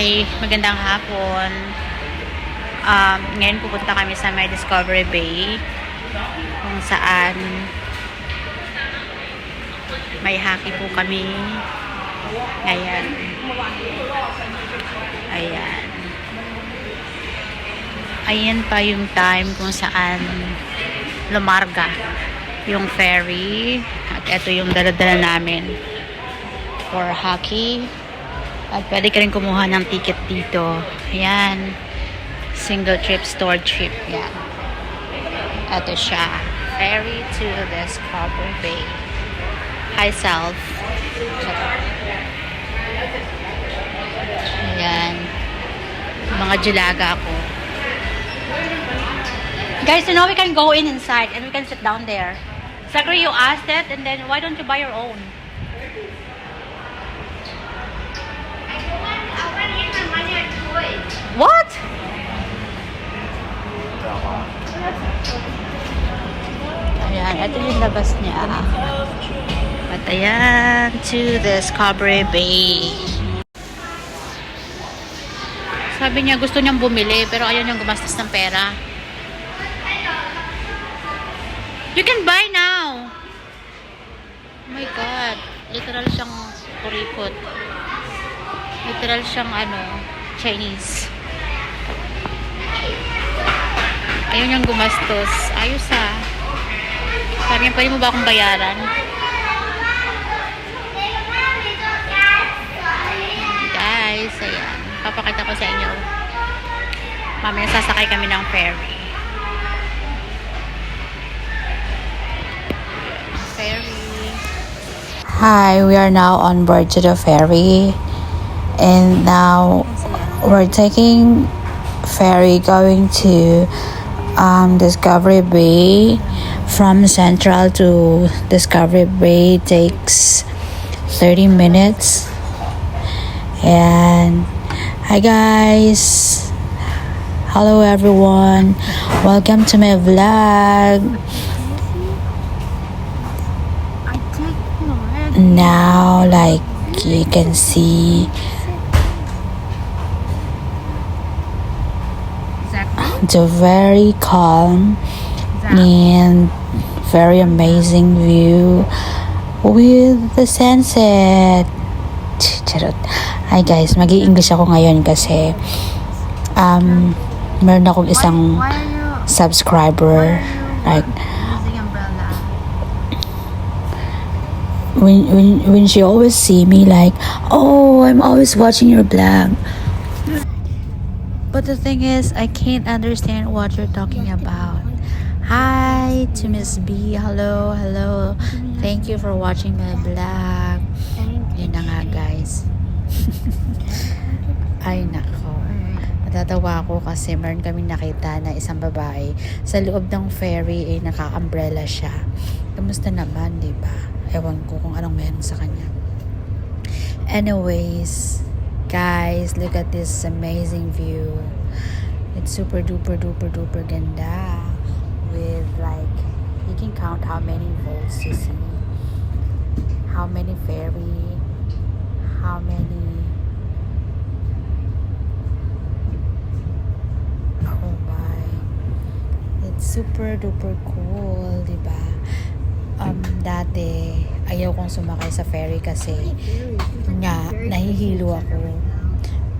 Hi! Magandang hapon. Ngayon pupunta kami sa may Discovery Bay kung saan may hockey po kami ngayon. Ayan. Ayan pa yung time kung saan lumarga yung ferry at ito yung dala-dala namin for hockey. At pwede ka rin kumuha ng ticket dito. Ayan. Single trip, store trip. Yan. Ito siya. Ferry to Discovery Bay. Hi, self. Ayan. Mga julaga ako. Guys, you know we can go inside and we can sit down there. Zachary, you asked it and then why don't you buy your own? What? Ayan, ito yung labas niya. At ayan, to Discovery Bay. Sabi niya gusto niyang bumili pero ayaw niyang gumastos ng pera. You can buy now. Oh my God. Literal siyang kuripot. Literal siyang Chinese. Ayaw niyang gumastos. Ayos ah. Sabi niya, pwede mo ba akong bayaran? Guys, ayan. Papakita ko sa inyo. Mamaya sasakay kami ng ferry. Hi, we are now on board to the ferry. And now we're taking ferry going to Discovery Bay. From Central to Discovery Bay takes 30 minutes. And hi guys, hello everyone, welcome to my vlog. Now like you can see the very calm and very amazing view with the sunset. Charot. Hi guys, mag-i-English ako ngayon kasi meron akong isang subscriber like when she always see me like, oh, I'm always watching your vlog. But the thing is, I can't understand what you're talking about. Hi to Miss B. Hello, hello. Thank you for watching my vlog. Yun na nga guys. Ay nako. Natatawa ako kasi meron kaming nakita na isang babae sa loob ng ferry ay naka-umbrella siya. Kamusta naman, di ba? Ewan ko kung anong meron sa kanya. Anyways, guys, look at this amazing view. It's super duper duper duper ganda. With like, you can count how many boats you see, how many ferry, how many, oh my, it's super duper cool, diba? Dati ayaw kong sumakay sa ferry kasi nga nahihilo ako.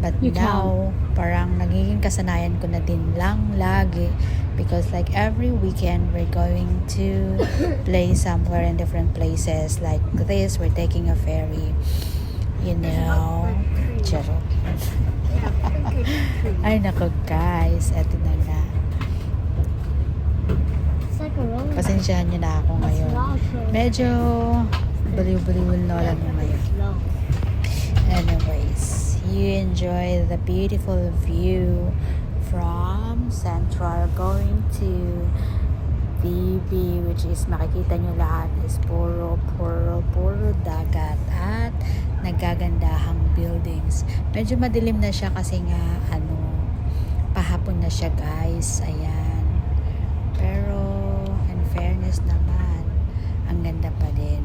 But now, parang nagiging kasanayan ko na din lang lagi. Because like every weekend, we're going to play somewhere in different places. Like this, we're taking a ferry. You know. Charot. Ay nako guys, eto na nga. Pasensyahan nyo na ako ngayon. Medyo baliw-baliwin na lang ngayon. Anyways, you enjoy the beautiful view from Central going to DB, which is makikita nyo lahat is puro dagat at nagagandahang buildings. Medyo madilim na siya kasi nga pahapon na siya guys. Ayan. Pero in fairness naman, ang ganda pa din.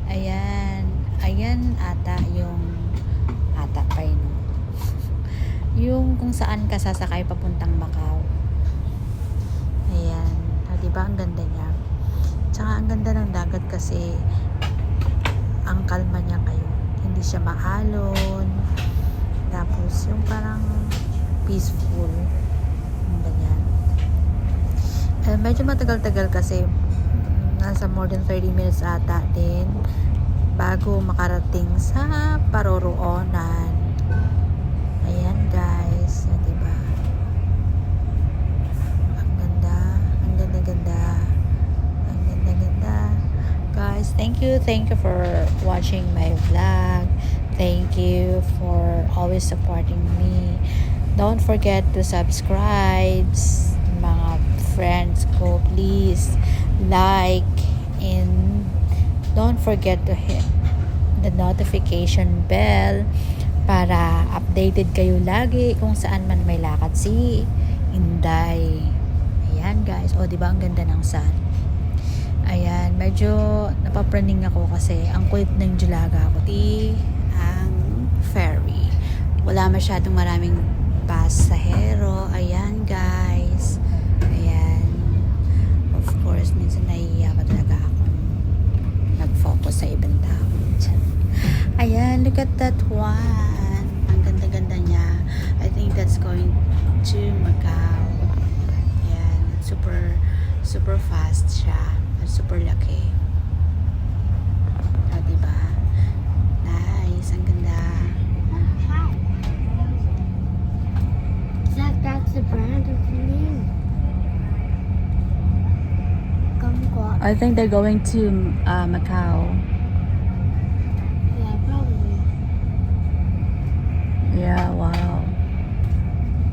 Ayan ata yung ata pa yun. Yung kung saan ka sasakay papuntang Macau. Ayan. Diba ang ganda niya? Tsaka ang ganda ng dagat kasi ang kalma niya ngayon. Hindi siya maalon. Tapos yung parang peaceful. Ang ganyan. Medyo matagal-tagal kasi nasa more than 30 minutes ata din bago makarating sa paroroonan. Ayan guys, diba? Ang ganda, ang ganda-ganda, ang ganda-ganda. Guys, thank you for watching my vlog. Thank you for always supporting me. Don't forget to subscribe, mga friends ko. Please like and don't forget to hit the notification bell para updated kayo lagi kung saan man may lakad si Inday. Ayan guys, o diba ang ganda ng sun. Ayan, medyo napapraning ako kasi ang kulit ng Julaga ko. Ang ferry. Wala masyadong maraming pasahero. Ayan guys. Ayan. Of course, minsan nahihiya pa talaga ako nag-focus sa ibang tao. Ayan, look at that one. Ang ganda-ganda niya. I think that's going to Macau. Ayan, super fast siya. Super laki. O, diba? Nice. Ang ganda. That's the brand of the name. I think they're going to Macau. Yeah, probably. Yeah, wow.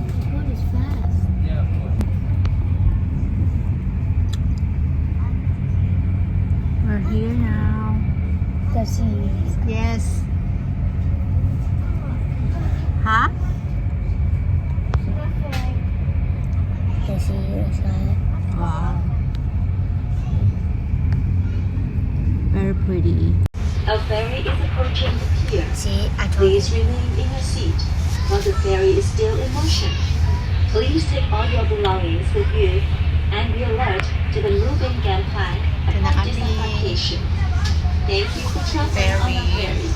This one is fast. We're here now. Does he? Yes. Huh? Does he use that? Wow. Very pretty. A ferry is approaching the pier. See, I told Please remain in your seat while the ferry is still in motion. Please take all your belongings with you and be alert to the moving gangplank upon disembarkation. Thank you for traveling on the ferry.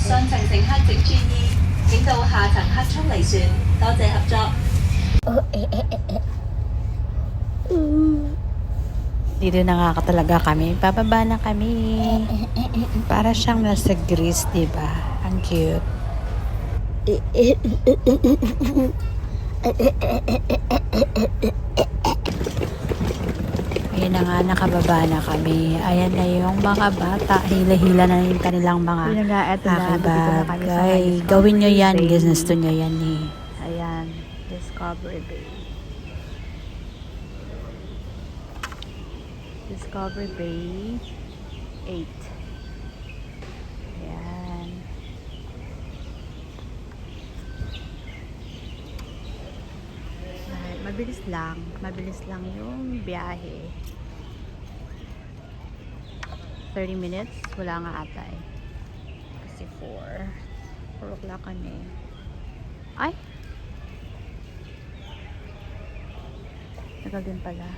Xin 乘乘客請注意，請到下層客艙離船。多謝合作。 Dito na nga talaga kami. Bababa na kami. Para siyang nasa Greece, diba? Ang cute. Ayun na nga, nakababa na kami. Ayan na yung mga bata. Hila-hila na yung kanilang mga bagay. Gawin nyo yan. Gusto nyo yan eh. Ayan. Discovery Bay. Discovery Bay 8. Ayan. Ay, mabilis lang. Mabilis lang yung biyahe. 30 minutes. Wala nga ata eh. Kasi 4 o'clock kami. Ay! Tagal din pala.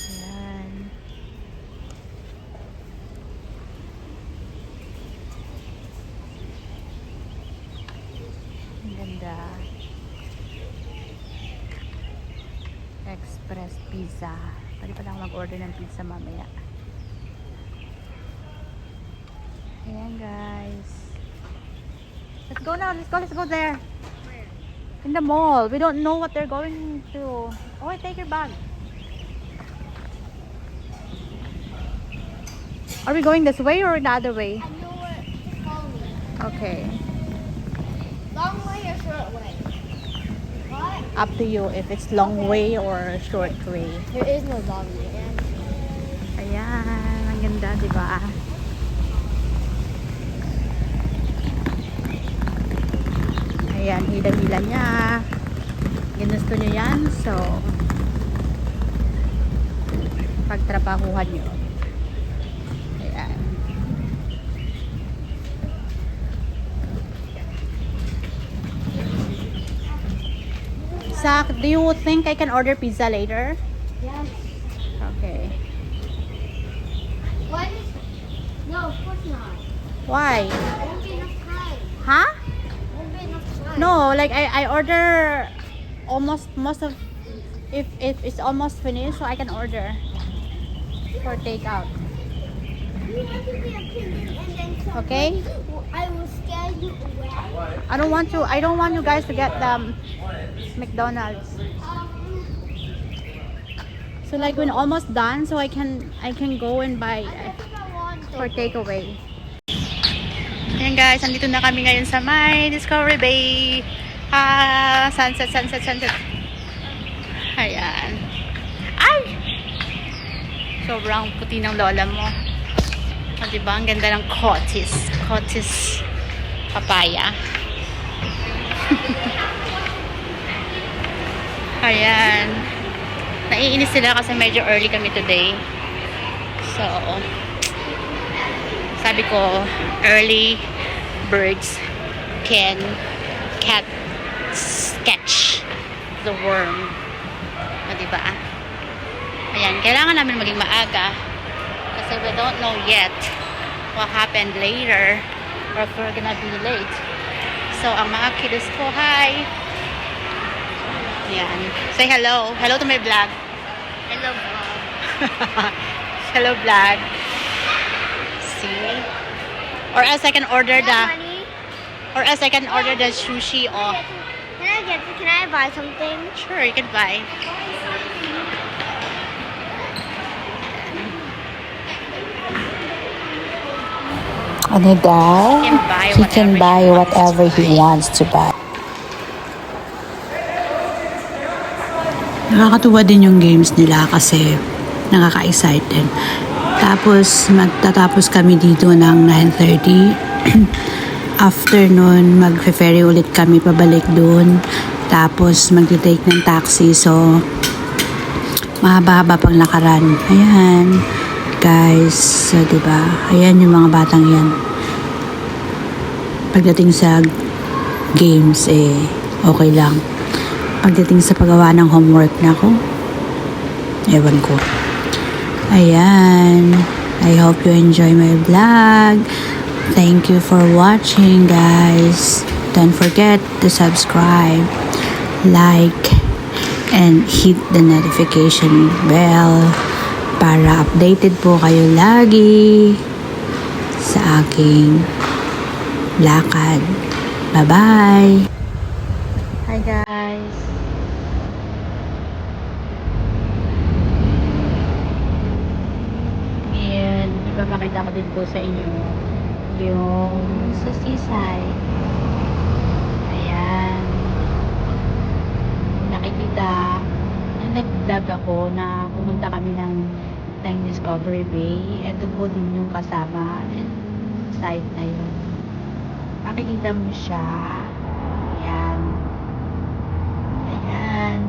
Ayan. Ang ganda. Express pizza. Pwede pa lang mag-order ng pizza mamaya. Ayan guys. Let's go now. Let's go there. In the mall. We don't know what they're going to. Oh, take your bag. Are we going this way or the other way? I know where. Follow me. Okay. Long way or short way? What? Up to you if it's long way or short way. There is no long way. Ayan. Ang ganda, di ba? Ayan, hila-hila niya. Ginusto niyo yan. So, pagtrabahuhan nyo. Ayan. Zach, do you think I can order pizza later? Yes. Okay. What? No, of course not. Why? Won't be enough time. Huh? Won't be enough time. No, like I order almost most of if it's almost finished, so I can order for takeout. You want to be a piggy and then somebody, Okay? I will scare you away. I don't want you guys to get the McDonald's. So like when almost done, so I can go and buy I think I want for the takeaway. Ayan guys, andito na kami ngayon sa my Discovery Bay. Sunset. Ayan. Ay! Sobrang puti ng lola mo. O, diba? Ang ganda ng Cotis papaya. Ayan. Naiinis sila kasi medyo early kami today. So, sabi ko, early birds can catch the worm. O, diba? Ayan, kailangan namin maging maaga kasi we don't know yet what happened later or if we're gonna be late. So, ang mga kiddos ko, hi! Ayan. Say hello. Hello to my vlog. Hello, Bob. Hello, vlog. See? Or else I can order the sushi or Can I buy something? sure, you can buy. Ano daw? He can buy whatever he wants to buy. Nakakatuwa din yung games nila kasi nakaka-excited. Tapos magtatapos kami dito ng 9:30. After nun, mag-ferry ulit kami pabalik doon. Tapos mag-take ng taxi. So, mahaba-haba pang lakaran. Ayan. Guys, so, diba? Ayan yung mga batang yan. Pagdating sa games, okay lang. Pagdating sa paggawa ng homework na ako, ewan ko. Ayan. I hope you enjoy my vlog. Thank you for watching, guys. Don't forget to subscribe, like, and hit the notification bell para updated po kayo lagi sa aking lakad. Bye-bye! Hi, guys! And ipapakita ko din po sa inyo yung sa seaside. Ayan. Nakikita nag-vlog ako na pumunta kami ng Discovery Bay. Ito po din yung kasama side na yun. Makikita mo siya. Ayan. Ayan.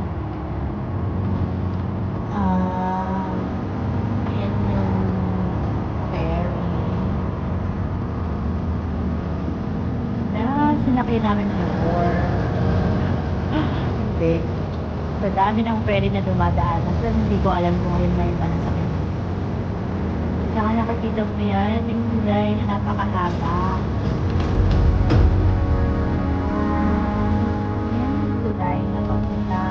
Ayan yung ferry. Sinakay namin before. Hindi. Sa dami ng ferry na dumadaan. Kasi hindi ko alam kung ngayon na yung panasakit. Saka nakikita mo yan, yung tulay na napakahaba. Yan yung tulay na papunta.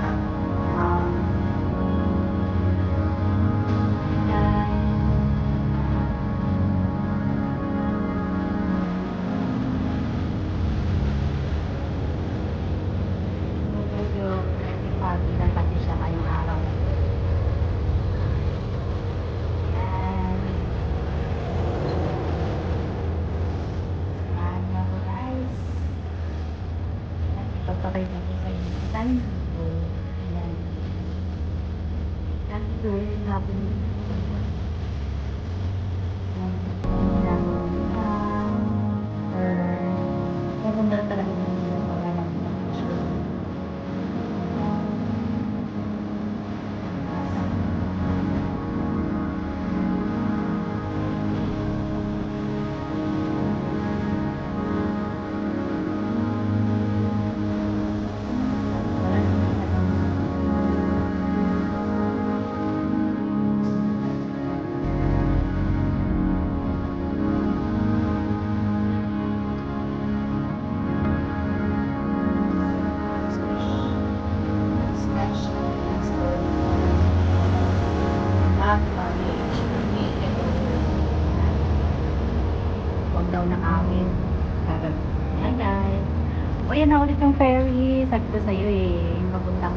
Pag-ilan pati siya ngayong araw. Ayan. Ayan ako, guys. At ipapakita ko sa inyo. Saan dito? Ayan. Saan dito yung hapon dito? Ayan. Maganda talaga yung pag-alam ng picture. ng amin. Hi guys. O yan na ulit yung ferry. Sabi ko sa'yo eh. Papuntang